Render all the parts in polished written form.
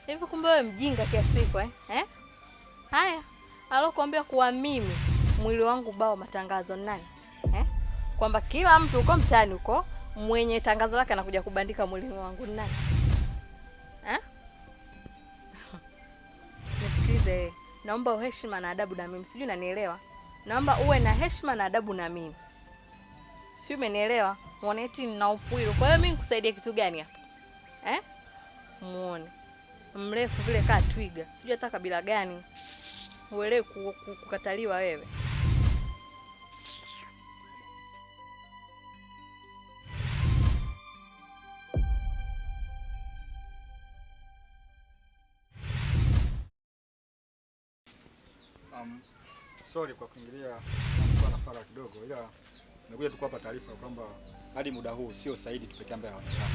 Hivi kumbe wewe mjinga kiasi hiko eh? Haya, alokuambia kuwa mimi mwili wangu bao matangazo nani? Kwamba kila mtu uko mtaani uko mwenye tangazo lake anakuja kubandika mwili wangu nani? Nisikize, naomba uheshima na adabu na mimi. Sijui unanielewa? Naomba uwe na heshima na adabu na mimi. Sijui umenielewa? Muone eti nina upwilo. Kwa hiyo mimi nikusaidie kitu gani hapa? Muone. Mrefu vile kaa twiga. Sijui hata kabila gani. Uelewe kukataliwa wewe. Sorry kwa kuingilia kwa nafara kidogo, ila nimekuja tu kuwapa taarifa kwamba hadi muda huu sio Saidi tu pekee ambaye haonekani,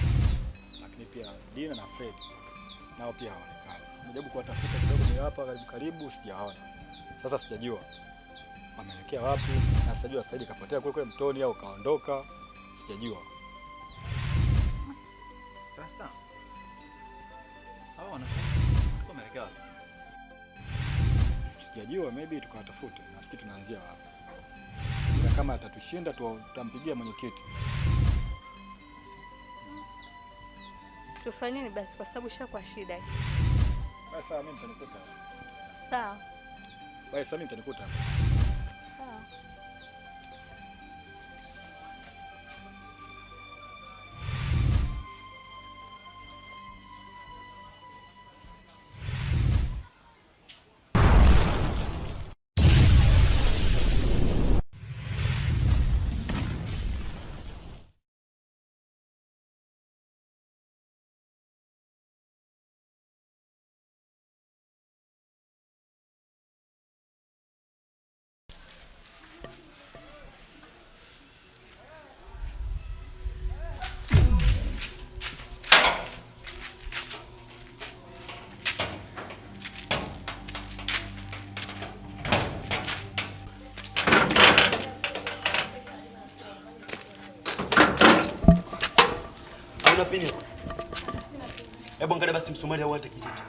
lakini pia Dina na Fred nao pia hawaonekani. Nimejaribu kuwatafuta kidogo, ni hapa karibu sijaona. Sasa sijajua wameelekea wapi, na sijajua Saidi kapotea kule mtoni au kaondoka, sijajua. Sasa hao wanafunzi wameelekea wapi? Sijajua, maybe tukawatafute. Nafikiri tunaanzia hapa. Ila kama atatushinda tutampigia mwenyekiti. Tufanyeni basi kwa sababu shakuwa shida. Basi mimi nitanikuta. Sawa. Basi mimi nitanikuta. Sawa. Pini. Hebu angalia basi msumari au hata kijiti.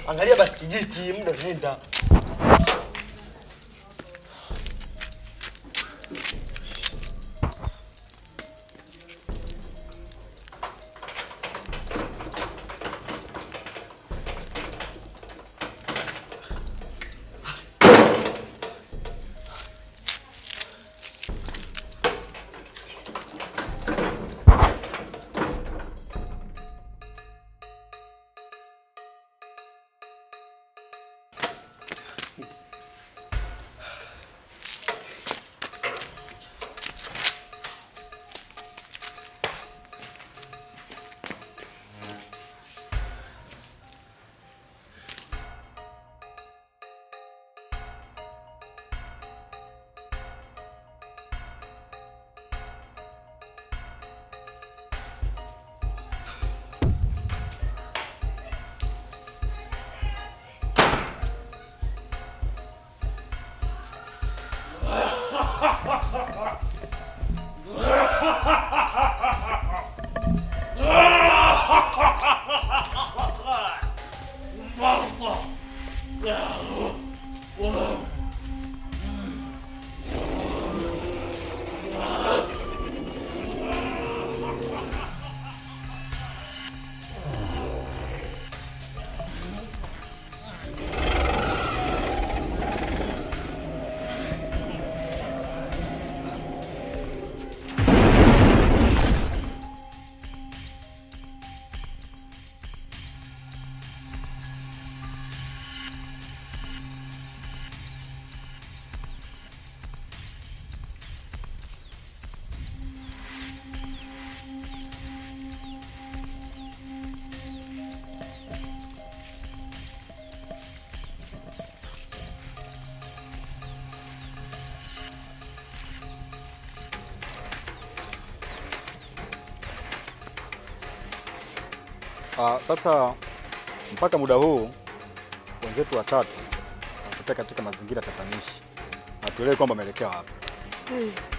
Angalia basi kijiti, muda unaenda. Sasa mpaka muda huu wenzetu watatu wametupea katika mazingira tatanishi. Na tuelewe kwamba wameelekea wapi.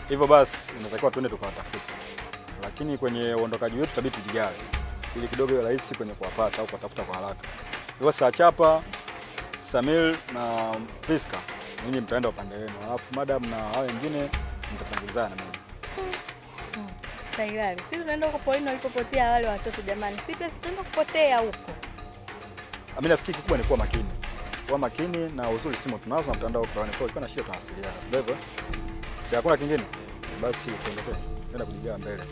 Hivyo basi inatakiwa tuende tukawatafute. Lakini kwenye uondokaji wetu tabii tujigawe ili kidogo iwe rahisi kwenye kuwapata au kuwatafuta kwa haraka. Hivyo Sachapa, Samir na Priska, ninyi mtaenda upande wenu. Alafu madam na hao wengine mtatangizana na mimi. Sailali, sisi tunaenda huko polini walipopotea wale watoto jamani. Sisi pia tutaenda kupotea huko. Mimi nafikiri kikubwa ni kuwa makini. Kuwa makini na uzuri simu tunazo na mtandao kwa kwa ikiwa na shida tunawasiliana. Sio hivyo? Si hakuna kingine. Basi tuendelee. Tenda kujigawa mbele.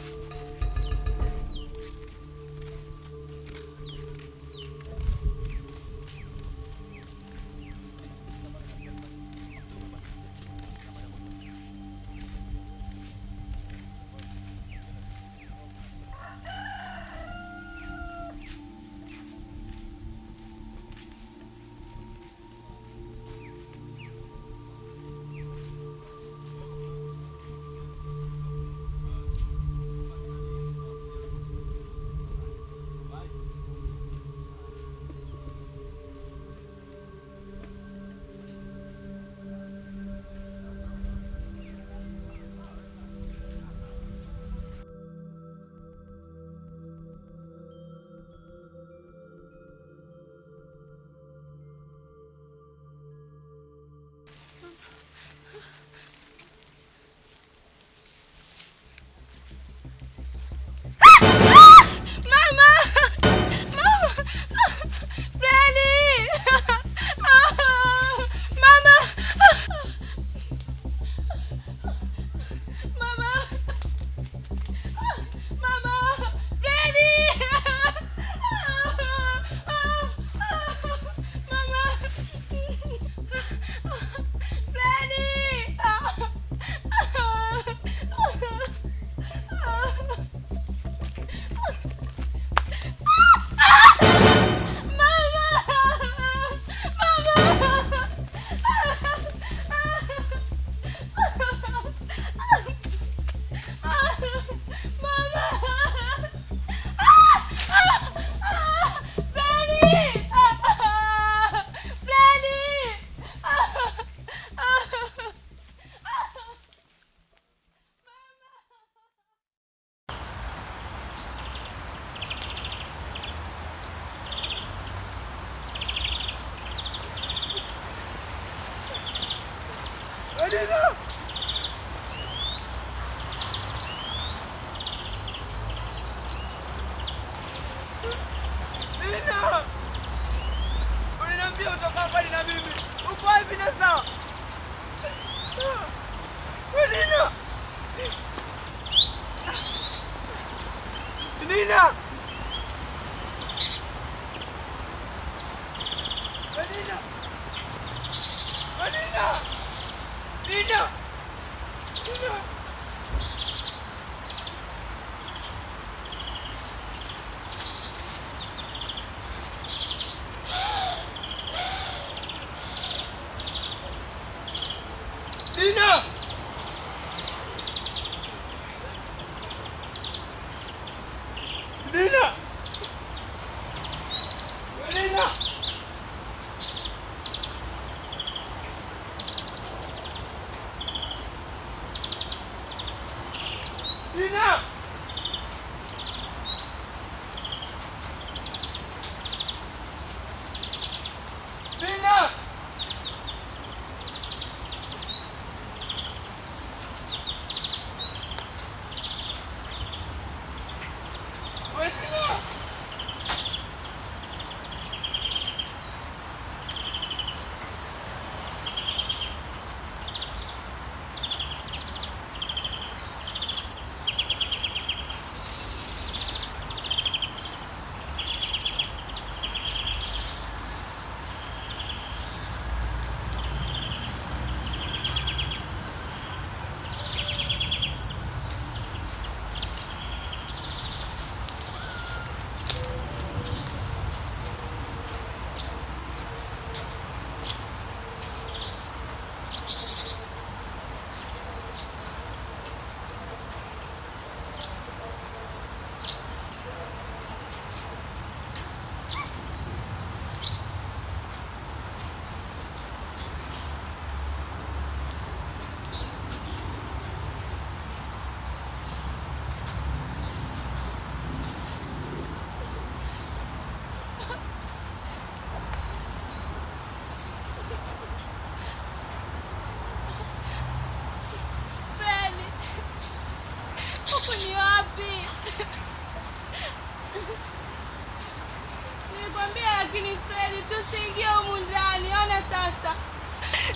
lakini Fred tusiingie humu ndani. Ona sasa.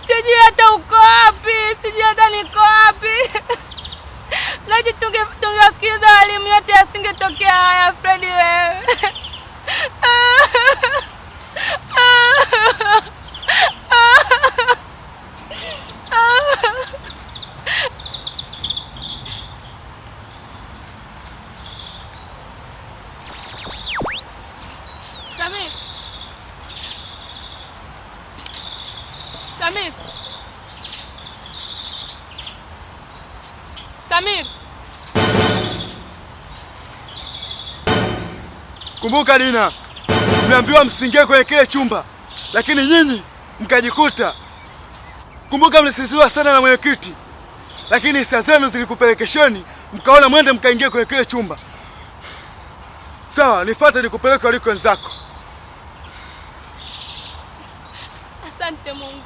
Sijui hata uko wapi, sijui hata niko wapi. Laji tungesikiliza walimu yote asingetokea haya Fred wewe. Samir. Samir. Samir. Kumbuka Dina, mmeambiwa msiingie kwenye kile chumba, lakini nyinyi mkajikuta. Kumbuka mlisisiwa sana na mwenyekiti, lakini hisia zenu zilikupelekesheni mkaona mwende mkaingia kwenye kile chumba. Sawa, nifuate nikupeleke waliko wenzako. Asante Mungu.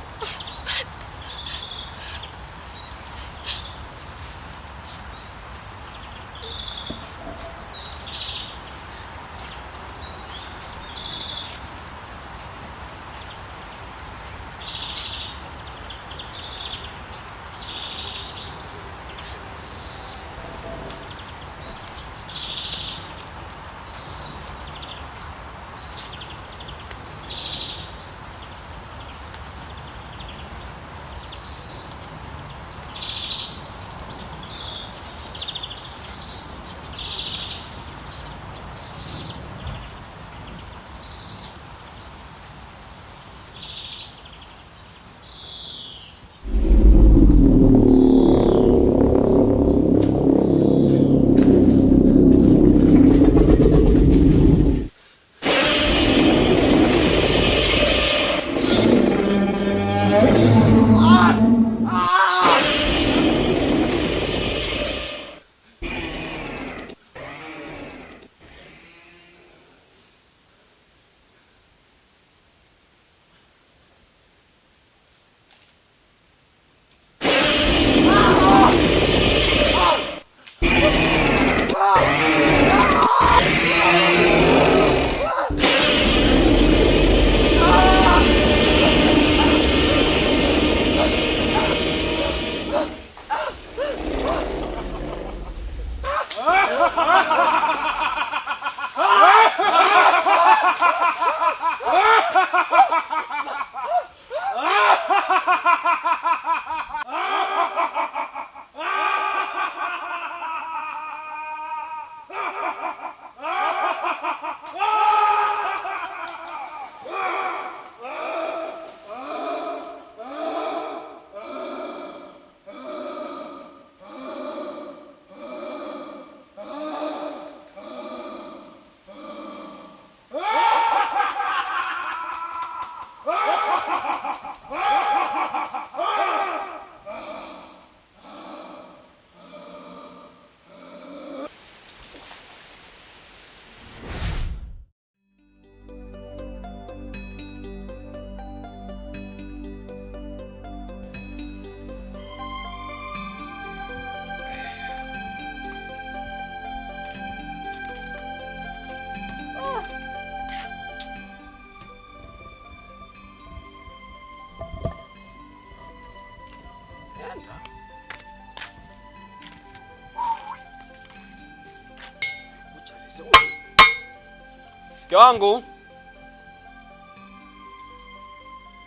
Mke wangu,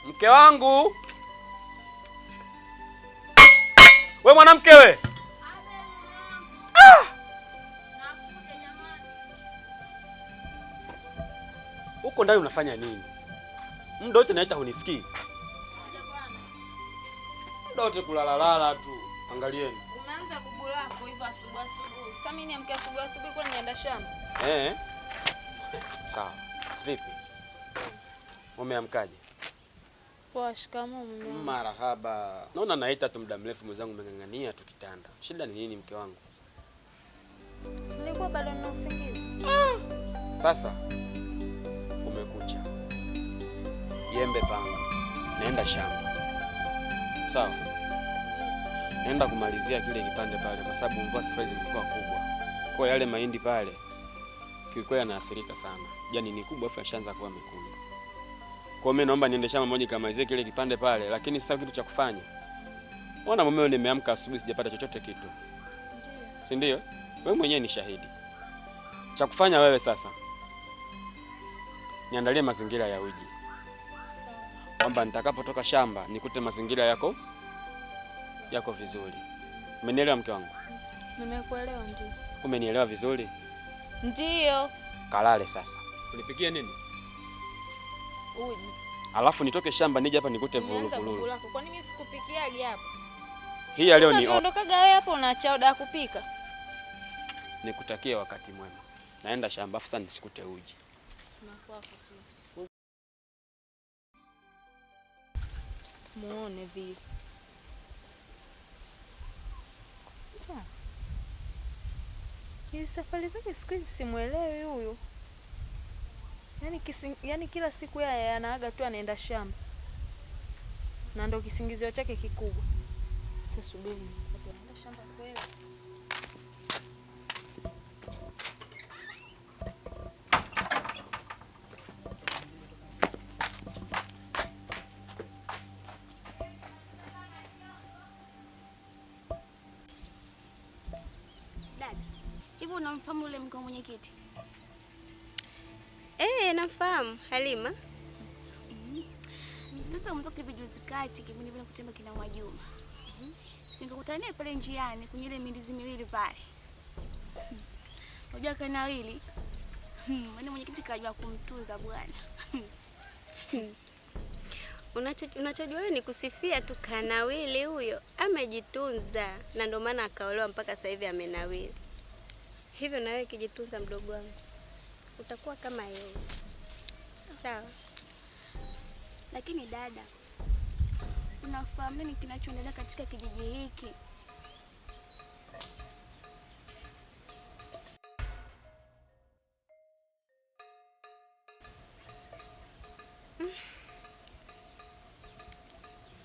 mke wangu, we mwanamke we, uko ndani unafanya nini? Muda wote naita hunisikii. Muda wote kulalalala tu. Angalieni. Unaanza kubulako hivyo asubuhi. Sasa mimi niamke asubuhi kwa nienda shamba. Sawa. Vipi? Umeamkaje? Poa, shikamoo mume wangu. Marahaba. Naona naita tu muda mrefu mwenzangu umeng'ang'ania tu kitanda. Shida ni nini mke wangu? Nilikuwa bado nina usingizi. Sasa umekucha. Jembe panga. Naenda shamba. Sawa. Naenda kumalizia kile kipande pale kwa sababu mvua surprise ilikuwa kubwa. Kwa yale mahindi pale kilikuwa yanaathirika sana. Jani ni kubwa afu yashaanza kuwa mekundu. Kwa mimi naomba niende shamba moja kama zile kile kipande pale, lakini sasa kitu cha kufanya. Mbona mumeo nimeamka asubuhi sijapata chochote kitu? Ndio. Si ndio? Wewe mwenyewe ni shahidi. Cha kufanya wewe sasa, niandalie mazingira ya uji. Sawa. Kwamba nitakapotoka shamba nikute mazingira yako vizuri. Umenielewa mke wangu? Nimekuelewa ndio. Umenielewa vizuri? Ndio. Kalale sasa. Unipikie nini? Uji. Alafu nitoke shamba nije hapa nikute vululu. Kwa nini sikupikiaje hapa? Hii ya leo ni ondokaga wewe hapo unaacha oda ya kupika. Nikutakie wakati mwema. Naenda shamba afu sasa nisikute uji. Muone vile. Sasa. Hizi safari zake siku hizi simuelewi huyu. Yaani kila siku yeye anaaga tu anaenda shamba. Na ndio kisingizio chake kikubwa. Sasa subiri anaenda shamba kweli. Dada, hivi unamfahamu yule mke wa mwenyekiti? Nafahamu Halima. Sasa mtoke vijuzi kati kipindi vile kutembea kina Mwajuma. Singekutana naye pale njiani kwenye ile mindizi miwili pale. Unajua kanawili. Maana mwenyekiti kajua kumtunza bwana. Unachojua wewe ni kusifia tu kanawili huyo. Amejitunza na ndio maana akaolewa mpaka sasa hivi amenawili. Hivyo na wewe kijitunza mdogo wangu, utakuwa kama yeye. Sawa. Lakini dada, unafahamu nini kinachoendelea katika kijiji hiki?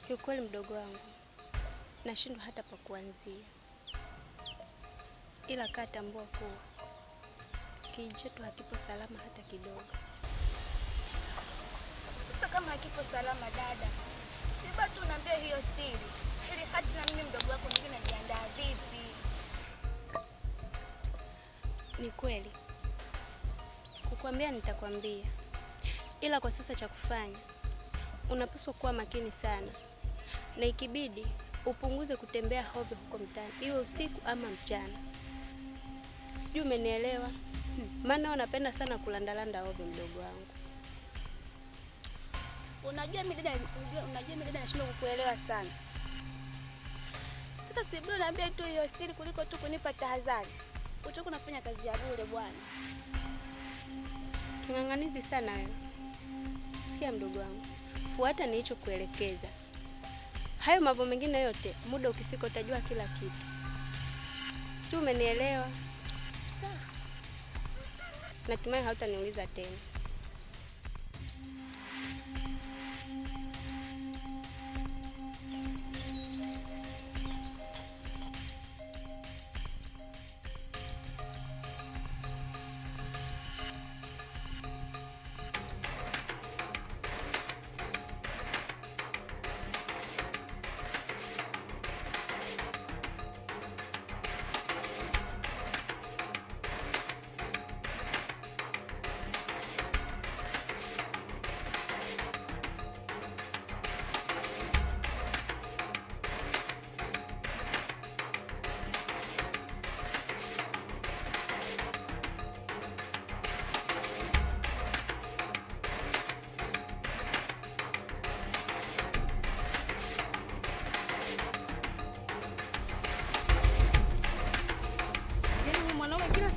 Kiukweli mdogo wangu, nashindwa hata pa kuanzia. Ila katambua kuwa kijiji chetu hakipo salama hata kidogo. Sasa kama hakipo salama dada, siba tu naambia hiyo siri. Ili hata na mimi mdogo wako ndio najiandaa vipi? Ni kweli. Kukwambia nitakwambia. Ila kwa sasa cha kufanya, unapaswa kuwa makini sana. Na ikibidi upunguze kutembea hovyo huko mtaani, iwe usiku ama mchana. Sijui umenielewa? Maana unapenda sana kulandalanda hovyo mdogo wangu. Unajua mimi dada nashindwa kukuelewa sana. Sasa si bora naambia tu hiyo siri kuliko tu kunipa tahadhari. Utakuwa unafanya kazi ya bure bwana. King'ang'anizi sana wewe. Sikia mdogo wangu, fuata nilichokuelekeza. Hayo mambo mengine yote, muda ukifika utajua kila kitu. Tu umenielewa? Sawa. Natumai hautaniuliza tena.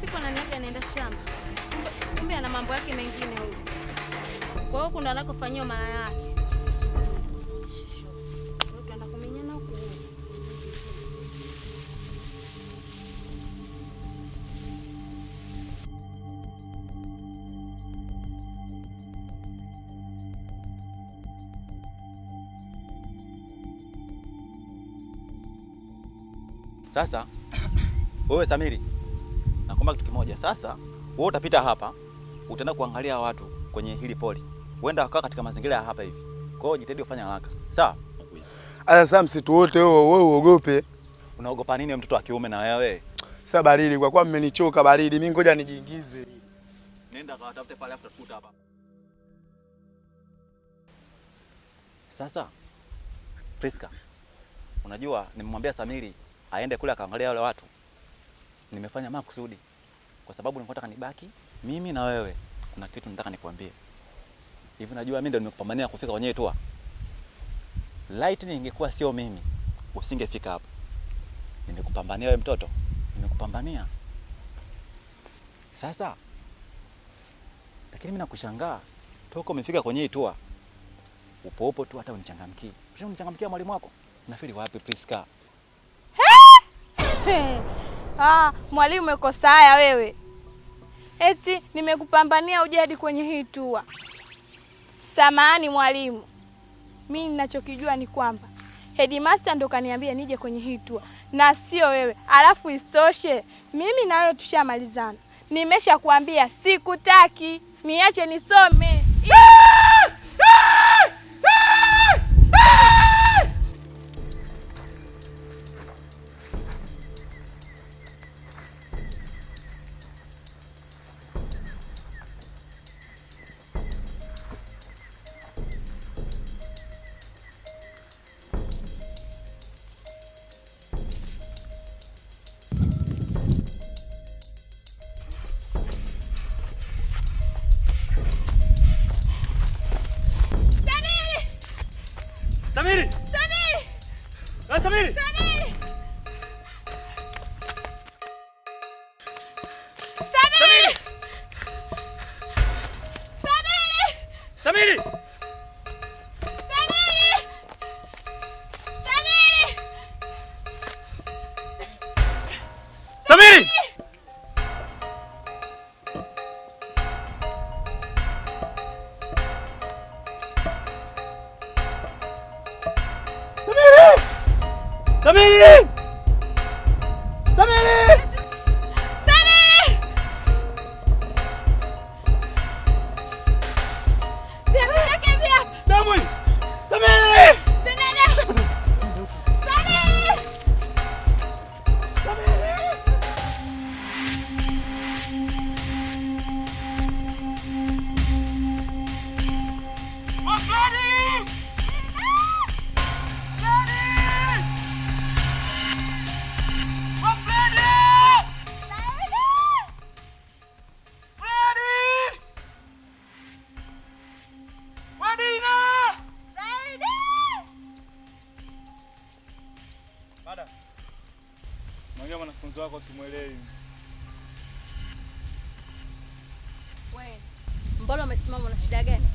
Siku ananiaga anaenda shamba. Kumbe ana mambo yake mengine huko. Kwa hiyo kuna anakofanyia mara yake. Tunaenda kumenyana huko. Sasa wewe Samiri, naomba kitu kimoja. Sasa wewe utapita hapa, utaenda kuangalia watu kwenye hili poli. huenda wakawa katika mazingira ya hapa hivi. Kwa hiyo jitahidi ufanye haraka. Sawa? Sasa msitu wote wewe uogope. Unaogopa nini mtoto wa kiume na wewe? Sasa baridi kwa kuwa mmenichoka baridi. Mimi ngoja nijiingize. Nenda kawatafute pale afu tutakuta hapa. Sasa Priska, unajua nimemwambia Samiri aende kule akaangalia wale watu. Nimefanya makusudi kwa sababu nataka nibaki mimi na wewe. Kuna kitu nataka nikwambie. Hivi najua mimi ndio nimekupambania kufika kwenye tour. Lightning ingekuwa sio mimi, usingefika hapo. Nimekupambania wewe mtoto. Nimekupambania. Sasa lakini mimi nakushangaa. Toka umefika kwenye tour. Upo tu hata unichangamkie. Kisha unichangamkia mwalimu wako. Unafeli wapi Priska? Mwalimu umekosa haya wewe. Eti nimekupambania uje hadi kwenye hii tour. Samahani mwalimu. Mimi ninachokijua ni kwamba headmaster ndo kaniambia nije kwenye hii tour na sio wewe. Alafu isitoshe mimi na wewe tushamalizana. Nimeshakwambia sikutaki. Niache nisome. Samiri! Samiri! Samiri! Samiri! Samiri! Samiri! Samiri! Samiri! Damu! Samiri! Madam. Mwambie mwanafunzi wako simuelewi. Wewe, mbona umesimama na shida gani?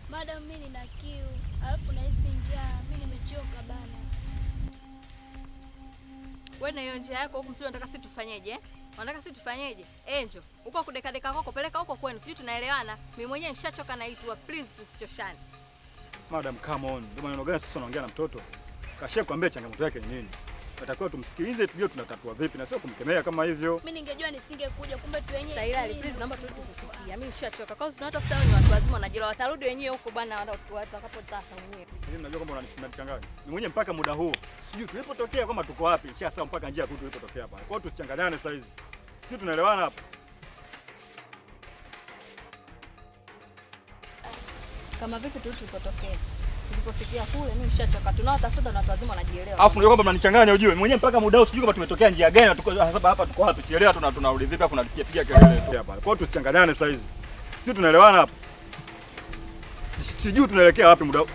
Madam, mimi nina kiu, alafu nahisi njaa. Mimi nimechoka bana. Wewe na hiyo njia yako huko, msio unataka sisi tufanyeje? Unataka sisi tufanyeje? Angel, uko kudeka kwako, peleka huko kwenu. Sisi tunaelewana. Mimi mwenyewe nishachoka na itwa, please tusichoshane. Madam, come on. Ndio maneno gani sasa unaongea na mtoto? Kashe kuambia changamoto yake ni nini? Tunatakiwa tumsikilize tujue tunatatua vipi na sio kumkemea kama hivyo. Mimi ningejua nisingekuja, kumbe tu wenyewe. Sailali, please naomba turudi kufikia. Mimi nishachoka. Kwa sababu tunatafuta ni watu wazima wanajira, watarudi wenyewe huko bwana, watakapotaka wenyewe. Mimi najua kwamba unanichanganya. Ni mwenyewe mpaka muda huu. Sijui tulipotokea kama tuko wapi. Nishasahau mpaka njia kuu tulipotokea pale. Kwa hiyo tusichanganyane sasa hizi. Sisi tunaelewana hapa. Kama vipi tu tulipotokea. Tulipofikia kule mimi nishachoka. Tunawatafuta na watu wazima wanajielewa. Alafu unajua kwamba mnanichanganya ujue. Mwenyewe mpaka muda huu sijui kama tumetokea njia gani na tuko hapa tuko wapi. Sielewa tunarudi vipi afu tunapiga kelele pale. Kwa hiyo tusichanganyane sasa hizi. Sisi tunaelewana hapa. Sijui tunaelekea wapi muda huu.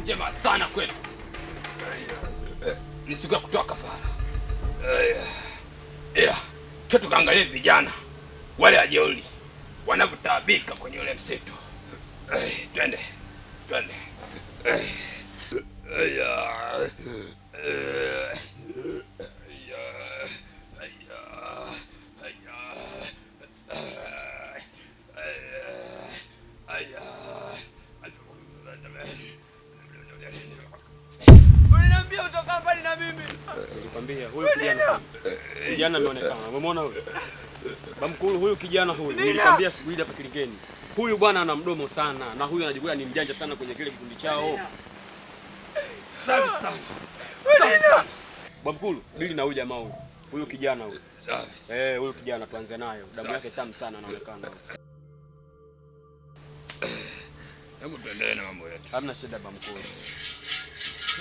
njema sana kwetu. Ni siku ya kutoa kafara. Ila tukaangalie vijana wale ajeuli wanavyotaabika kwenye ule msitu. Twende. Uliniambia utakaa mbali na mimi. Nilikwambia huyu kijana ameonekana. Umemwona huyu? Bamkulu, huyu kijana huyu. Nilikwambia siku ile hapa Kilingeni. Huyu bwana ana mdomo sana na huyu anajikuta ni mjanja sana kwenye kile kikundi chao. Sasa. Bamkulu, dili na huyu jamaa huyu. Huyu kijana huyu. Huyu kijana tuanze nayo. Damu yake tamu sana anaonekana. Hebu tuendelee na mambo yetu. Hamna shida Bamkulu.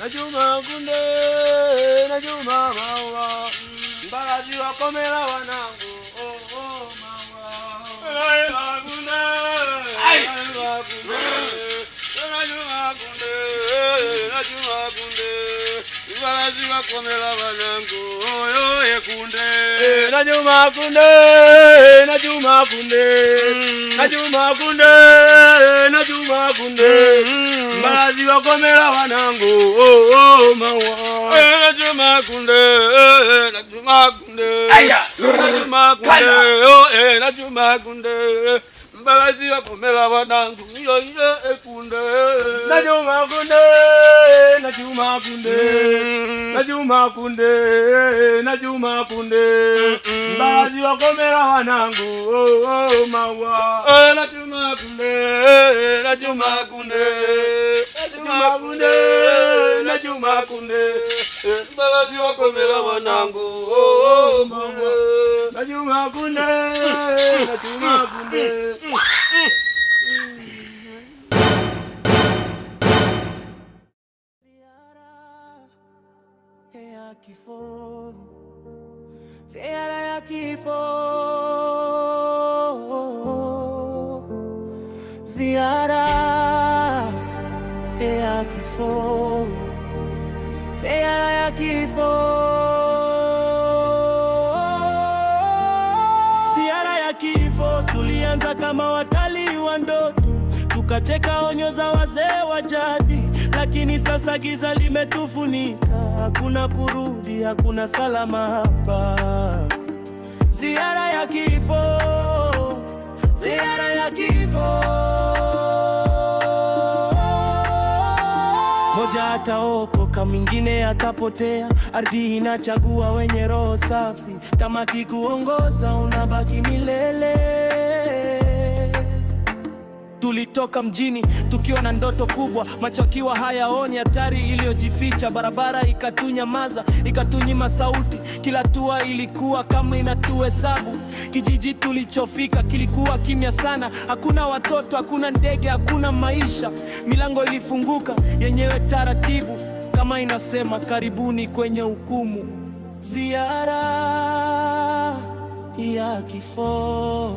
Najuma kunde, Najuma maua, mbarazi wakomela wanangu, maua. Najuma kunde, Najuma kunde, mbarazi wakomela wanangu, kunde. Najuma kunde, Najuma kunde, Najuma kunde, mbarazi wakomela wanangu, maua. Najuma kunde, Najuma kunde, Najuma kunde, Najuma kunde, mbarazi wakomela wanangu, kunde. Najuma kunde, Najuma kunde, Najuma kunde, Najuma kunde, mbarazi wakomela wanangu, maua. Najuma kunde, Najuma kunde, Najuma kunde, Najuma kunde, mbarazi wakomela wanangu, maua. Najuma kunde, Najuma kunde. Kifo, ziara ya kifo, ziara ya kifo, ziara ya kifo, ziara ya kifo. Tulianza kama watalii wa ndoto, tukacheka onyo za wazee wa jadi, lakini sasa giza limetufunika. Hakuna kurudi, hakuna salama hapa. Ziara ya kifo, ziara ya kifo. Moja ataokoka, mwingine atapotea. Ardhi inachagua wenye roho safi, tamaki kuongoza, unabaki milele. Tulitoka mjini tukiwa na ndoto kubwa, macho akiwa hayaoni hatari iliyojificha. Barabara ikatunyamaza, ikatunyima sauti, kila hatua ilikuwa kama inatuhesabu. Kijiji tulichofika kilikuwa kimya sana, hakuna watoto, hakuna ndege, hakuna maisha. Milango ilifunguka yenyewe taratibu, kama inasema karibuni kwenye hukumu. Ziara ya kifo,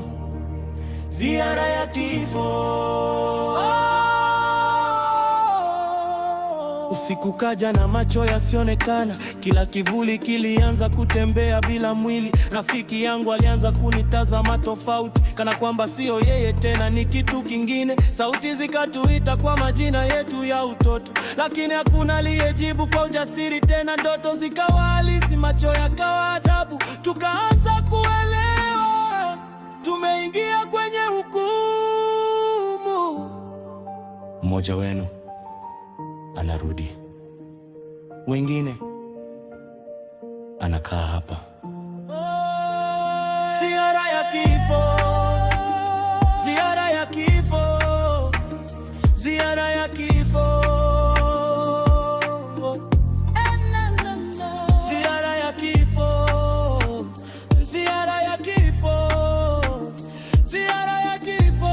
ziara ya kifo. Usiku kaja na macho yasionekana, kila kivuli kilianza kutembea bila mwili. Rafiki yangu alianza kunitazama tofauti, kana kwamba sio yeye tena, ni kitu kingine. Sauti zikatuita kwa majina yetu ya utoto, lakini hakuna aliyejibu kwa ujasiri tena. Ndoto zikawa halisi, macho yakawa adhabu. Tukaanza kuelewa tumeingia kwenye hukumu. Mmoja wenu anarudi, wengine anakaa hapa. Ziara ya kifo, ziara ya kifo, ziara ya kifo, ziara ya kifo, ziara ya kifo, ziara ya kifo.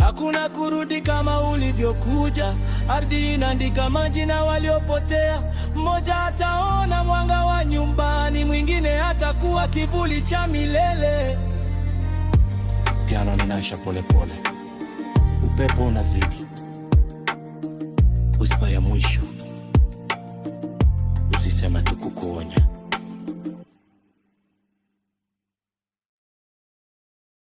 Hakuna kurudi kama ulivyokuja, ardhi inaandika majina waliopotea. Mmoja ataona mwanga wa nyumbani, mwingine atakuwa kivuli cha milele. Piano linaisha polepole, upepo unazidi, usipa ya mwisho.